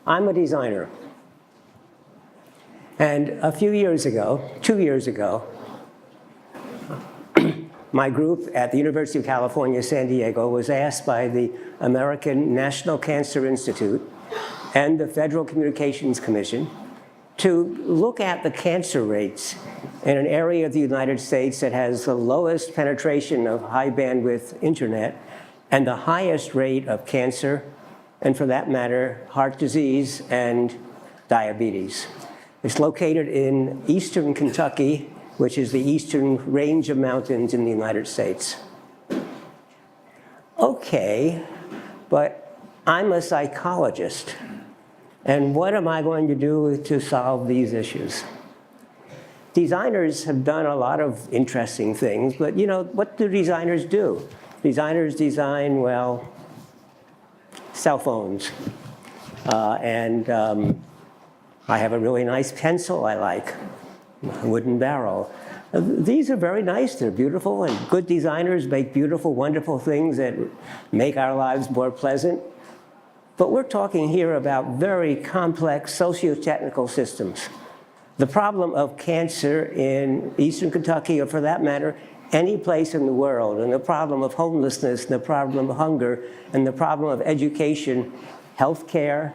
I'm a designer. And a few years ago, 2 years ago, my group at the University of California, San Diego, was asked by the American National Cancer Institute and the Federal Communications Commission to look at the cancer rates in an area of the United States that has the lowest penetration of high bandwidth internet and the highest rate of cancer, and for that matter, heart disease and diabetes. It's located in eastern Kentucky, which is the eastern range of mountains in the United States. Okay, but I'm a psychologist. And what am I going to do to solve these issues? Designers have done a lot of interesting things, but you know, what do designers do? Designers design, well, cell phones. I have a really nice pencil I like, a wooden barrel. These are very nice, they're beautiful, and good designers make beautiful, wonderful things that make our lives more pleasant. But we're talking here about very complex socio-technical systems. The problem of cancer in eastern Kentucky, or for that matter, any place in the world, and the problem of homelessness, and the problem of hunger, and the problem of education, healthcare,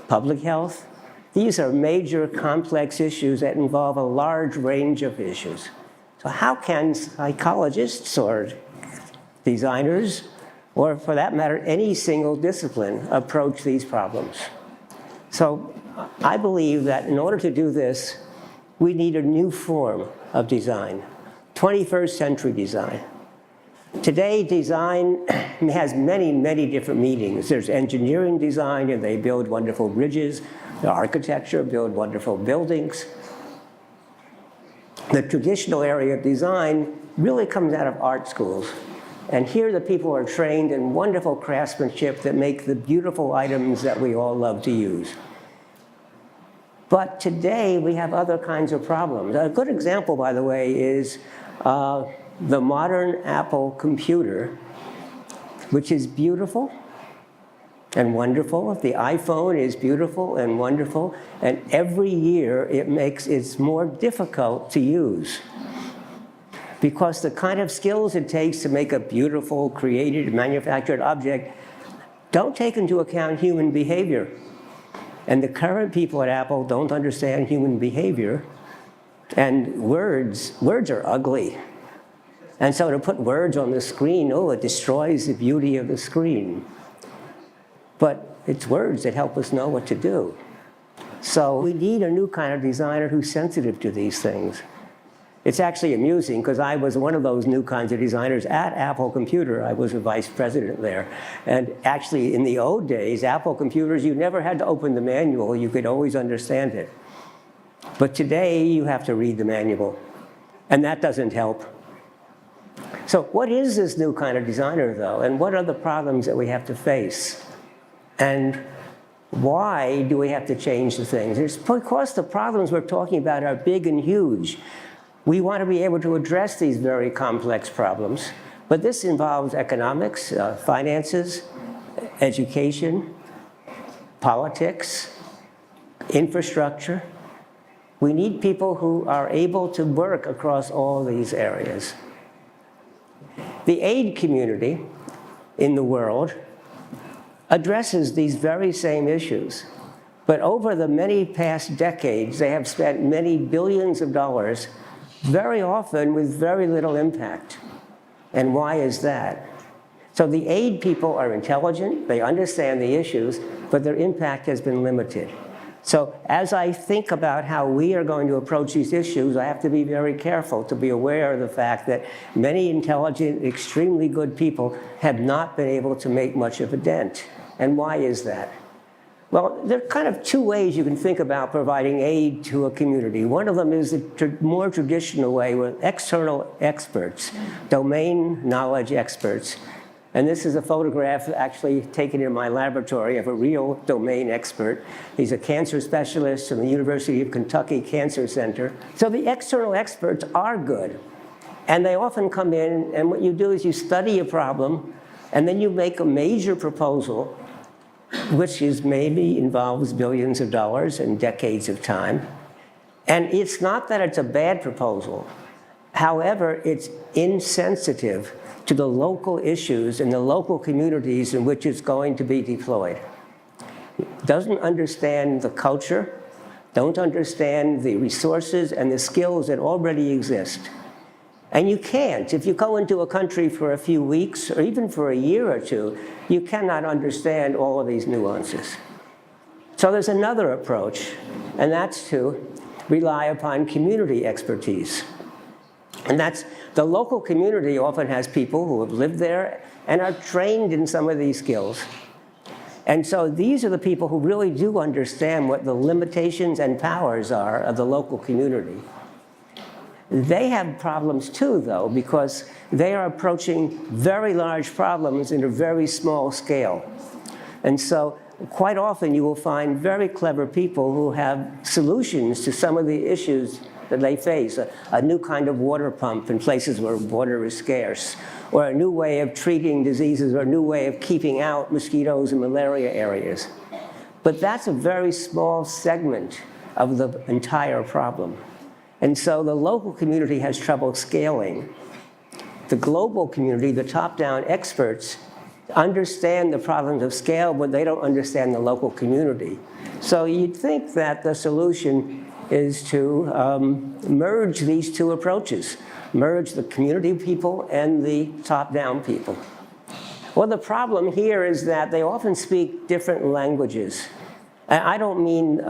public health, these are major complex issues that involve a large range of issues. So how can psychologists or designers, or for that matter, any single discipline, approach these problems? So I believe that in order to do this, we need a new form of design, 21st century design. Today, design has many, many different meanings. There's engineering design, and they build wonderful bridges. The architecture, build wonderful buildings. The traditional area of design really comes out of art schools. And here the people are trained in wonderful craftsmanship that make the beautiful items that we all love to use. But today we have other kinds of problems. A good example, by the way, is the modern Apple computer, which is beautiful and wonderful. The iPhone is beautiful and wonderful, and every year it's more difficult to use, because the kind of skills it takes to make a beautiful, created, manufactured object don't take into account human behavior. And the current people at Apple don't understand human behavior, and words are ugly. And so to put words on the screen, oh, it destroys the beauty of the screen. But it's words that help us know what to do. So we need a new kind of designer who's sensitive to these things. It's actually amusing, because I was one of those new kinds of designers at Apple Computer. I was a vice president there. And actually, in the old days, Apple computers, you never had to open the manual. You could always understand it. But today, you have to read the manual. And that doesn't help. So what is this new kind of designer, though? And what are the problems that we have to face? And why do we have to change the things? It's because the problems we're talking about are big and huge. We want to be able to address these very complex problems. But this involves economics, finances, education, politics, infrastructure. We need people who are able to work across all these areas. The aid community in the world addresses these very same issues. But over the many past decades, they have spent many billions of dollars, very often with very little impact. And why is that? So the aid people are intelligent, they understand the issues, but their impact has been limited. So as I think about how we are going to approach these issues, I have to be very careful to be aware of the fact that many intelligent, extremely good people have not been able to make much of a dent. And why is that? Well, there are kind of two ways you can think about providing aid to a community. One of them is the more traditional way with external experts, domain knowledge experts. And this is a photograph actually taken in my laboratory of a real domain expert. He's a cancer specialist from the University of Kentucky Cancer Center. So the external experts are good. And they often come in, and what you do is you study a problem, and then you make a major proposal which is maybe involves billions of dollars and decades of time. And it's not that it's a bad proposal. However, it's insensitive to the local issues and the local communities in which it's going to be deployed. Doesn't understand the culture, don't understand the resources and the skills that already exist. And you can't. If you go into a country for a few weeks or even for a year or two, you cannot understand all of these nuances. So there's another approach, and that's to rely upon community expertise. And that's the local community often has people who have lived there and are trained in some of these skills. And so these are the people who really do understand what the limitations and powers are of the local community. They have problems too, though, because they are approaching very large problems in a very small scale. And so quite often you will find very clever people who have solutions to some of the issues that they face, a new kind of water pump in places where water is scarce, or a new way of treating diseases, or a new way of keeping out mosquitoes in malaria areas. But that's a very small segment of the entire problem. And so the local community has trouble scaling. The global community, the top-down experts, understand the problems of scale, but they don't understand the local community. So you'd think that the solution is to merge these two approaches, merge the community people and the top-down people. Well, the problem here is that they often speak different languages. I don't mean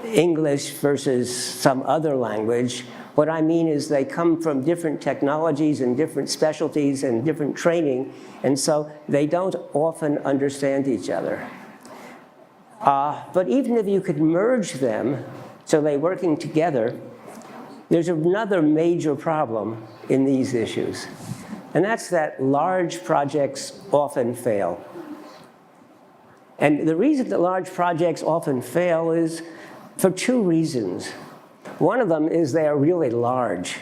English versus some other language. What I mean is they come from different technologies and different specialties and different training, and so they don't often understand each other. But even if you could merge them, so they're working together, there's another major problem in these issues. And that's that large projects often fail. And the reason that large projects often fail is for two reasons. One of them is they are really large.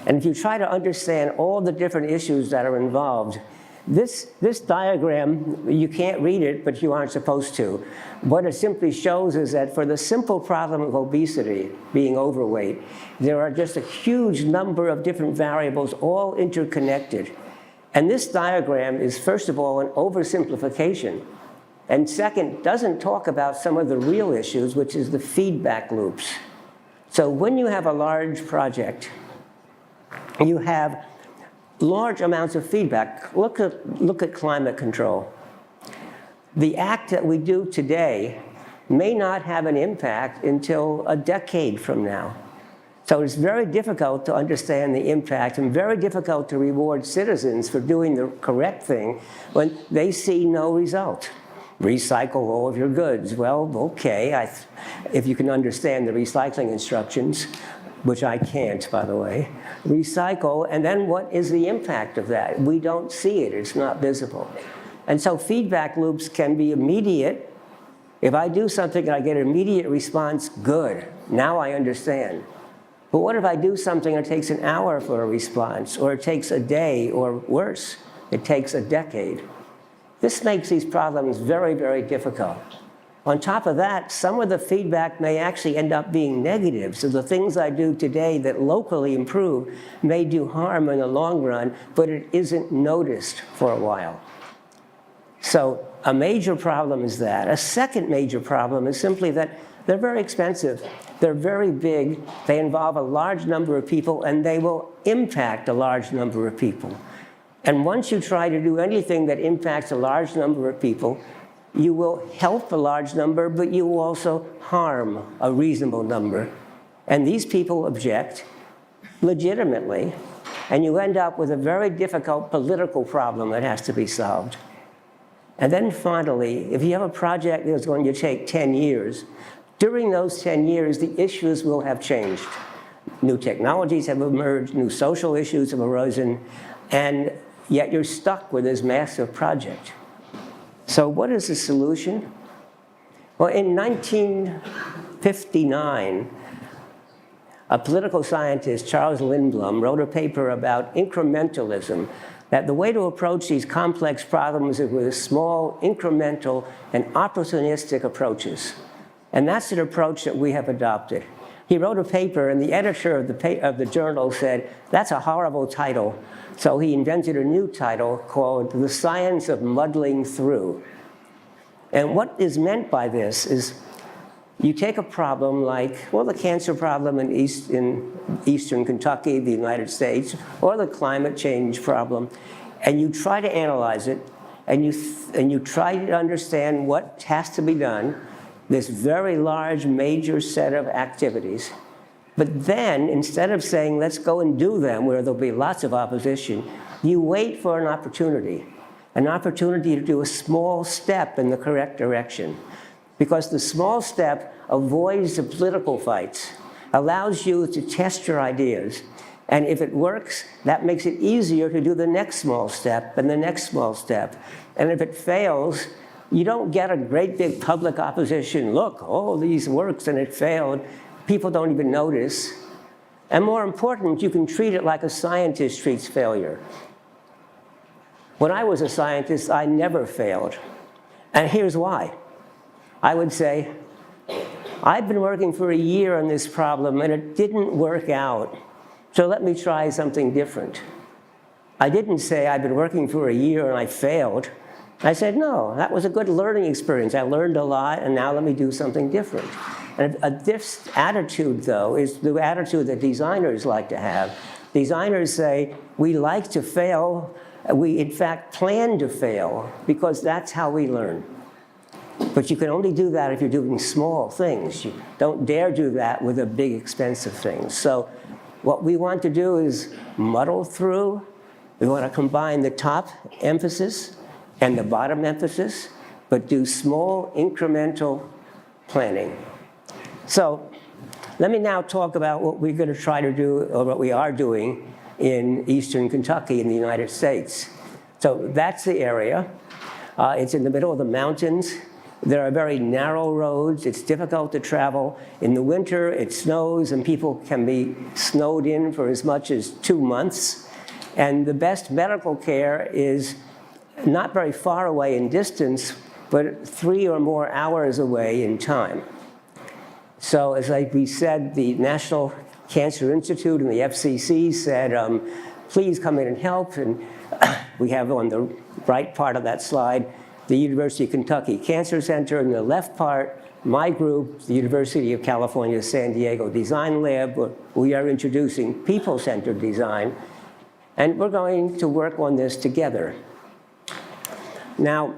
And if you try to understand all the different issues that are involved, this diagram, you can't read it, but you aren't supposed to. What it simply shows is that for the simple problem of obesity, being overweight, there are just a huge number of different variables all interconnected. And this diagram is, first of all, an oversimplification. And second, doesn't talk about some of the real issues, which is the feedback loops. So when you have a large project, you have large amounts of feedback. Look at climate control. The act that we do today may not have an impact until a decade from now. So it's very difficult to understand the impact and very difficult to reward citizens for doing the correct thing when they see no result. Recycle all of your goods. Well, okay, if you can understand the recycling instructions, which I can't, by the way. Recycle, and then what is the impact of that? We don't see it, it's not visible. And so feedback loops can be immediate. If I do something and I get an immediate response, good, now I understand. But what if I do something and it takes an hour for a response, or it takes a day, or worse, it takes a decade? This makes these problems very, very difficult. On top of that, some of the feedback may actually end up being negative. So the things I do today that locally improve may do harm in the long run, but it isn't noticed for a while. So a major problem is that. A second major problem is simply that they're very expensive. They're very big. They involve a large number of people, and they will impact a large number of people. And once you try to do anything that impacts a large number of people, you will help a large number, but you will also harm a reasonable number. And these people object legitimately, and you end up with a very difficult political problem that has to be solved. And then finally, if you have a project that's going to take 10 years, during those 10 years, the issues will have changed. New technologies have emerged, new social issues have arisen, and yet you're stuck with this massive project. So what is the solution? Well, in 1959, a political scientist, Charles Lindblom, wrote a paper about incrementalism, that the way to approach these complex problems is with small, incremental, and opportunistic approaches. And that's an approach that we have adopted. He wrote a paper, and the editor of the journal said, that's a horrible title. So he invented a new title called The Science of Muddling Through. And what is meant by this is you take a problem like, well, the cancer problem in eastern Kentucky, the United States, or the climate change problem, and you try to analyze it, and you try to understand what has to be done, this very large, major set of activities. But then, instead of saying, let's go and do them, where there'll be lots of opposition, you wait for an opportunity to do a small step in the correct direction. Because the small step avoids the political fights, allows you to test your ideas, and if it works, that makes it easier to do the next small step and the next small step. And if it fails, you don't get a great big public opposition. Look, all these works and it failed. People don't even notice. And more important, you can treat it like a scientist treats failure. When I was a scientist, I never failed. And here's why. I would say, I've been working for a year on this problem and it didn't work out. So let me try something different. I didn't say I've been working for a year and I failed. I said, no, that was a good learning experience. I learned a lot, and now let me do something different. And this attitude, though, is the attitude that designers like to have. Designers say, we like to fail. We, in fact, plan to fail, because that's how we learn. But you can only do that if you're doing small things. You don't dare do that with the big, expensive things. So what we want to do is muddle through. We want to combine the top emphasis and the bottom emphasis, but do small, incremental planning. So let me now talk about what we're going to try to do, or what we are doing in eastern Kentucky in the United States. So that's the area. It's in the middle of the mountains. There are very narrow roads. It's difficult to travel. In the winter, it snows, and people can be snowed in for as much as 2 months. And the best medical care is not very far away in distance, but 3 or more hours away in time. So as we said, the National Cancer Institute and the FCC said, please come in and help. And we have on the right part of that slide, the University of Kentucky Cancer Center, and the left part, my group, the University of California, San Diego Design Lab, where we are introducing people-centered design. And we're going to work on this together. Now,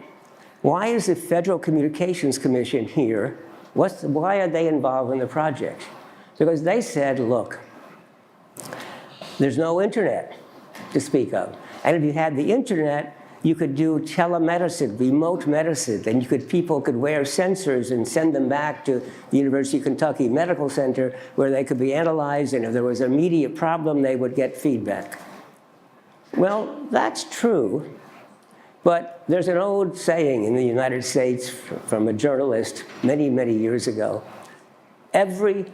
why is the Federal Communications Commission here? Why are they involved in the project? Because they said, look, there's no internet to speak of. And if you had the internet, you could do telemedicine, remote medicine, and people could wear sensors and send them back to the University of Kentucky Medical Center, where they could be analyzed, and if there was an immediate problem, they would get feedback. Well, that's true. But there's an old saying in the United States from a journalist many, many years ago. Every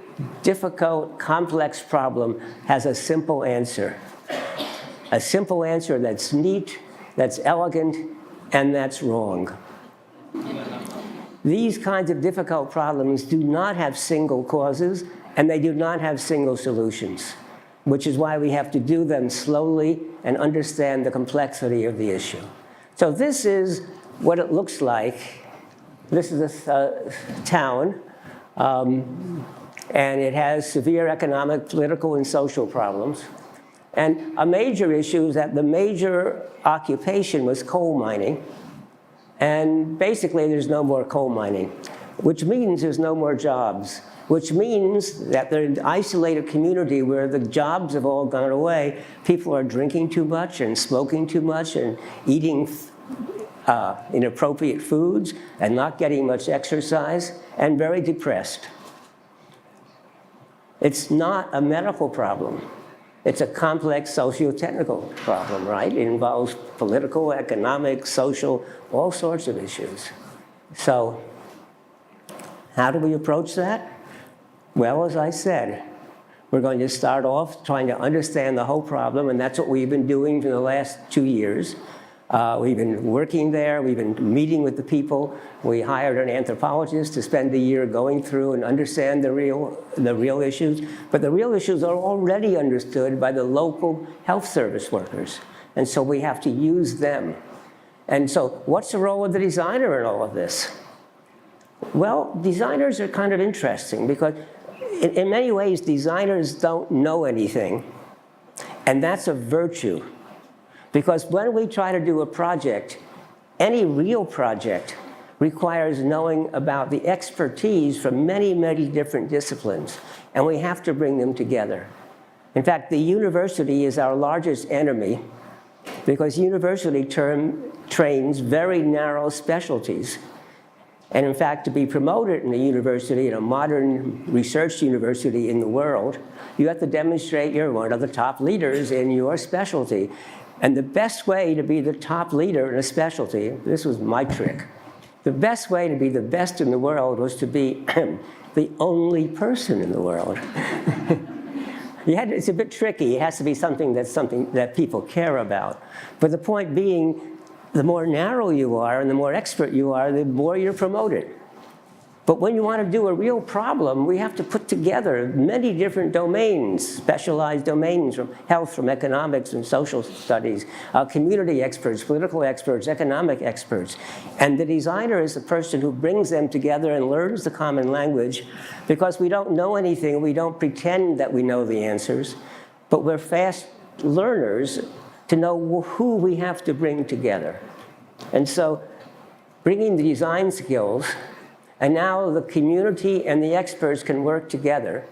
difficult, complex problem has a simple answer. A simple answer that's neat, that's elegant, and that's wrong. These kinds of difficult problems do not have single causes, and they do not have single solutions, which is why we have to do them slowly and understand the complexity of the issue. So this is what it looks like. This is a town, and it has severe economic, political, and social problems. And a major issue is that the major occupation was coal mining. And basically, there's no more coal mining, which means there's no more jobs, which means that they're an isolated community where the jobs have all gone away. People are drinking too much and smoking too much and eating inappropriate foods and not getting much exercise and very depressed. It's not a medical problem. It's a complex socio-technical problem, right? It involves political, economic, social, all sorts of issues. So how do we approach that? Well, as I said, We're going to start off trying to understand the whole problem, and that's what we've been doing for the last 2 years. We've been working there, we've been meeting with the people. We hired an anthropologist to spend the year going through and understand the real issues. But the real issues are already understood by the local health service workers. And so we have to use them. And so what's the role of the designer in all of this? Well, designers are kind of interesting because in many ways, designers don't know anything. And that's a virtue. Because when we try to do a project, any real project requires knowing about the expertise from many, many different disciplines, and we have to bring them together. In fact, the university is our largest enemy because university trains very narrow specialties. And in fact, to be promoted in a university, in a modern research university in the world, you have to demonstrate you're one of the top leaders in your specialty. And the best way to be the top leader in a specialty, this was my trick, the best way to be the best in the world was to be the only person in the world. It's a bit tricky. It has to be something that people care about. But the point being, the more narrow you are and the more expert you are, the more you're promoted. But when you want to do a real problem, we have to put together many different domains, specialized domains from health, from economics and social studies, community experts, political experts, economic experts. And the designer is the person who brings them together and learns the common language because we don't know anything. We don't pretend that we know the answers, but we're fast learners to know who we have to bring together. And so bringing the design skills, and now the community and the experts can work together.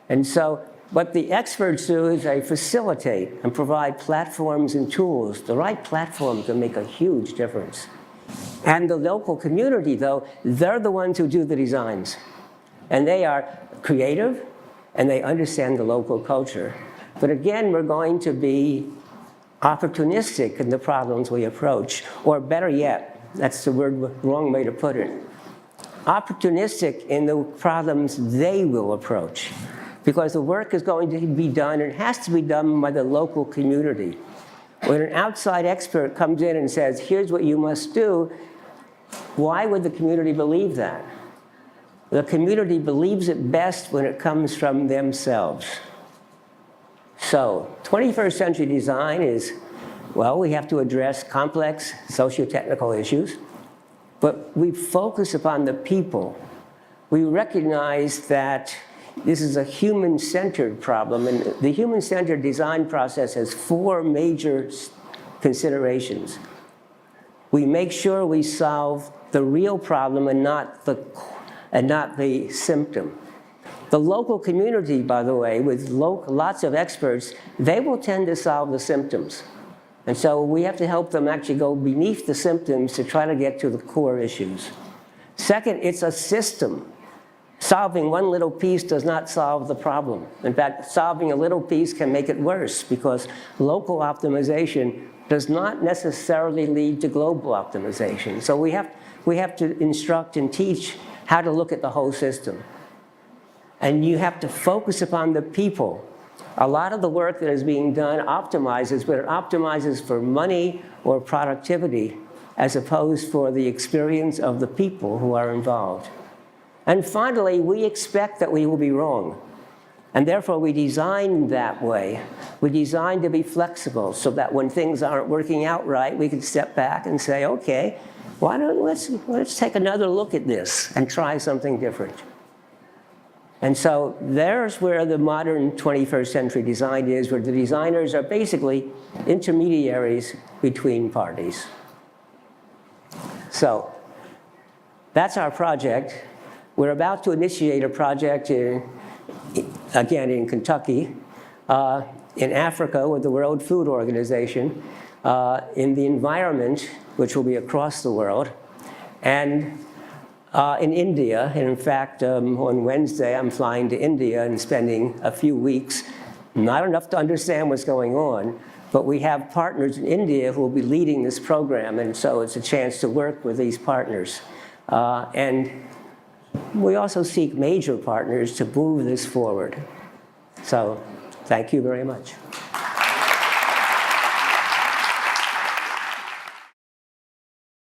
And so what the experts do is they facilitate and provide platforms and tools. The right platform can make a huge difference. And the local community, though, they're the ones who do the designs. And they are creative, and they understand the local culture. But again, we're going to be opportunistic in the problems we approach, or better yet, that's the wrong way to put it, opportunistic in the problems they will approach. Because the work is going to be done, and it has to be done by the local community. When an outside expert comes in and says, here's what you must do, why would the community believe that? The community believes it best when it comes from themselves. So 21st century design is, well, we have to address complex socio-technical issues, but we focus upon the people. We recognize that this is a human-centered problem, and the human-centered design process has 4 major considerations. We make sure we solve the real problem and not the symptom. The local community, by the way, with lots of experts, they will tend to solve the symptoms. And so we have to help them actually go beneath the symptoms to try to get to the core issues. Second, it's a system. Solving one little piece does not solve the problem. In fact, solving a little piece can make it worse because local optimization does not necessarily lead to global optimization. So we have to instruct and teach how to look at the whole system. And you have to focus upon the people. A lot of the work that is being done optimizes, but it optimizes for money or productivity as opposed for the experience of the people who are involved. And finally, we expect that we will be wrong. And therefore, we design that way. We design to be flexible so that when things aren't working out right, we can step back and say, okay, let's take another look at this and try something different. And so there's where the modern 21st century design is, where the designers are basically intermediaries between parties. So that's our project. We're about to initiate a project again in Kentucky, in Africa with the World Food Organization, in the environment, which will be across the world, and in India. And in fact, on Wednesday, I'm flying to India and spending a few weeks, not enough to understand what's going on, but we have partners in India who will be leading this program, and so it's a chance to work with these partners. And we also seek major partners to move this forward. So thank you very much.